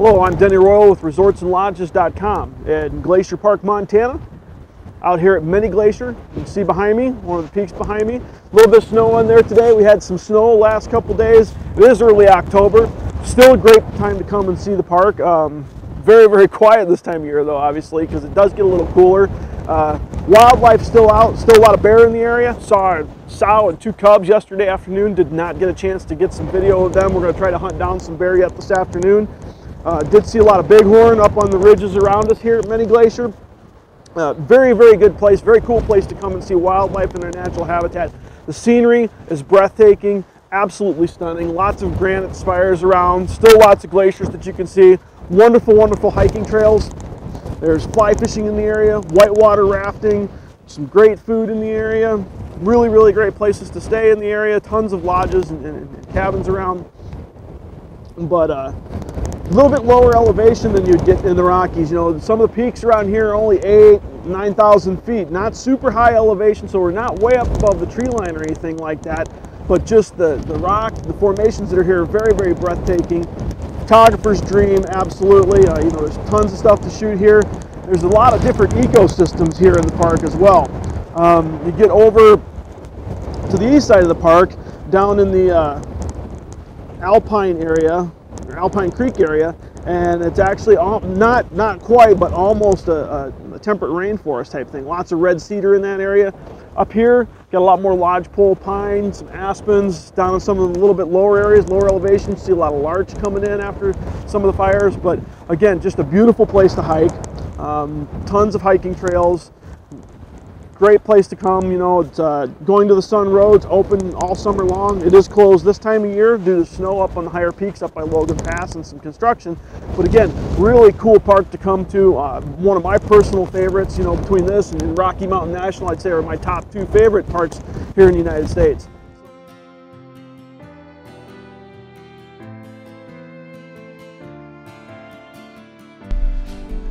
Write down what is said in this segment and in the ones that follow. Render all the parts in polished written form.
Hello, I'm Denny Royal with resortsandlodges.com in Glacier Park, Montana. Out here at Mini Glacier, you can see behind me, one of the peaks behind me. A little bit of snow on there today. We had some snow last couple days. It is early October. Still a great time to come and see the park. Very, very quiet this time of year though, obviously, because it does get a little cooler. Wildlife still out, still a lot of bear in the area. Saw a sow and 2 cubs yesterday afternoon. Did not get a chance to get some video of them. We're going to try to hunt down some bear yet this afternoon. Did see a lot of bighorn up on the ridges around us here at Mini Glacier. Very, very good place, very cool place to come and see wildlife in their natural habitat. The scenery is breathtaking, absolutely stunning. Lots of granite spires around, still lots of glaciers that you can see. Wonderful, wonderful hiking trails. There's fly fishing in the area, whitewater rafting, some great food in the area. Really, really great places to stay in the area. Tons of lodges and cabins around. But a little bit lower elevation than you'd get in the Rockies. You know, some of the peaks around here are only 8,000–9,000 feet. Not super high elevation, so we're not way up above the tree line or anything like that. But just the rock, the formations that are here are very, very breathtaking. Photographer's dream, absolutely. You know, there's tons of stuff to shoot here. There's a lot of different ecosystems here in the park as well. You get over to the east side of the park, down in the Alpine area, or Alpine Creek area, and it's actually not quite, but almost a temperate rainforest type thing. Lots of red cedar in that area. Up here, got a lot more lodgepole pine, some aspens. Down in some of the little bit lower areas, lower elevations, see a lot of larch coming in after some of the fires. But again, just a beautiful place to hike. Tons of hiking trails. Great place to come. You know, it's going to the Sun Road's open all summer long. It is closed this time of year due to snow up on the higher peaks up by Logan Pass and some construction. But again, really cool park to come to. One of my personal favorites, you know, between this and Rocky Mountain National, I'd say are my top 2 favorite parks here in the United States.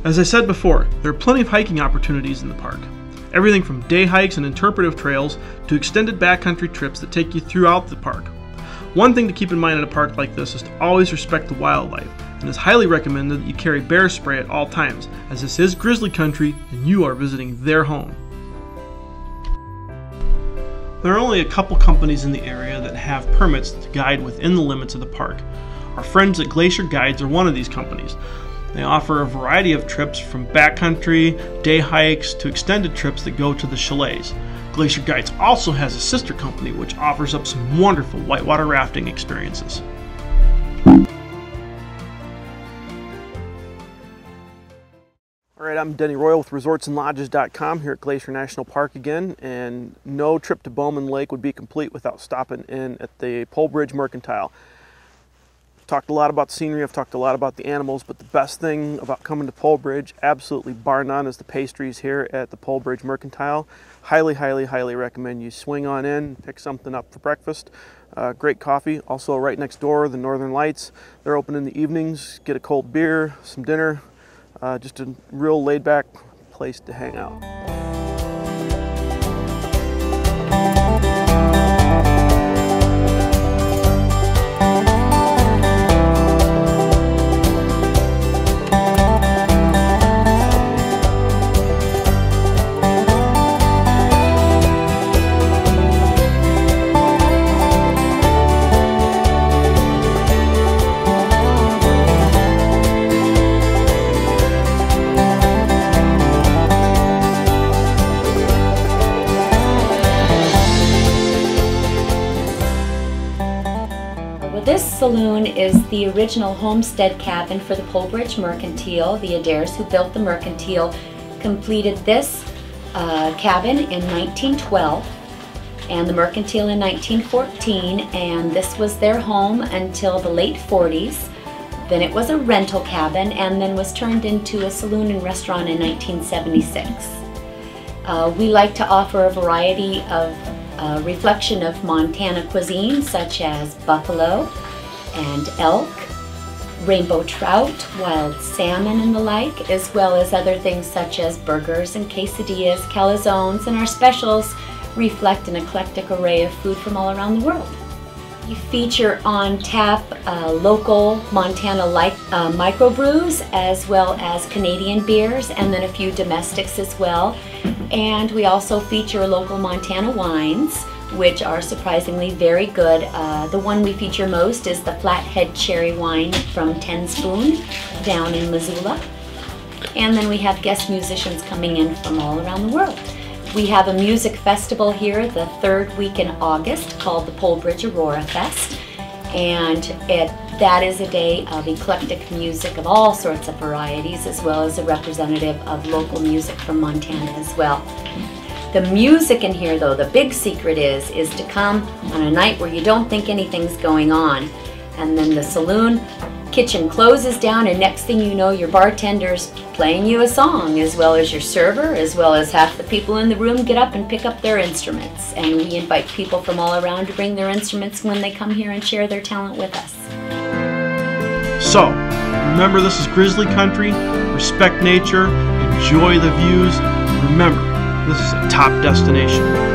As I said before, there are plenty of hiking opportunities in the park. Everything from day hikes and interpretive trails to extended backcountry trips that take you throughout the park. One thing to keep in mind in a park like this is to always respect the wildlife, and it's highly recommended that you carry bear spray at all times, as this is grizzly country and you are visiting their home. There are only a couple companies in the area that have permits to guide within the limits of the park. Our friends at Glacier Guides are one of these companies. They offer a variety of trips from backcountry, day hikes, to extended trips that go to the chalets. Glacier Guides also has a sister company which offers up some wonderful whitewater rafting experiences. Alright, I'm Denny Royal with resortsandlodges.com here at Glacier National Park again, and no trip to Bowman Lake would be complete without stopping in at the Pole Bridge Mercantile. Talked a lot about scenery, I've talked a lot about the animals, but the best thing about coming to Pole Bridge, absolutely bar none, is the pastries here at the Pole Bridge Mercantile. Highly, highly, highly recommend you swing on in, pick something up for breakfast. Great coffee. Also right next door, the Northern Lights. They're open in the evenings. Get a cold beer, some dinner. Just a real laid-back place to hang out. This saloon is the original homestead cabin for the Pole Bridge Mercantile. The Adaires who built the Mercantile completed this cabin in 1912 and the Mercantile in 1914, and this was their home until the late 40s. Then it was a rental cabin and then was turned into a saloon and restaurant in 1976. We like to offer a variety of reflection of Montana cuisine, such as buffalo and elk, rainbow trout, wild salmon and the like, as well as other things such as burgers and quesadillas, calzones, and our specials reflect an eclectic array of food from all around the world. We feature on tap local Montana microbrews, as well as Canadian beers, and then a few domestics as well. And we also feature local Montana wines, which are surprisingly very good. The one we feature most is the Flathead Cherry Wine from 10 Spoon down in Missoula. And then we have guest musicians coming in from all around the world. We have a music festival here the third week in August called the Polbridge Aurora Fest. And that is a day of eclectic music of all sorts of varieties, as well as a representative of local music from Montana as well. The music in here, though, the big secret is to come on a night where you don't think anything's going on. And then the saloon kitchen closes down, and next thing you know, your bartender's playing you a song, as well as your server, as well as half the people in the room get up and pick up their instruments. And we invite people from all around to bring their instruments when they come here and share their talent with us. So, remember, this is Grizzly Country. Respect nature, enjoy the views. Remember, this is a top destination.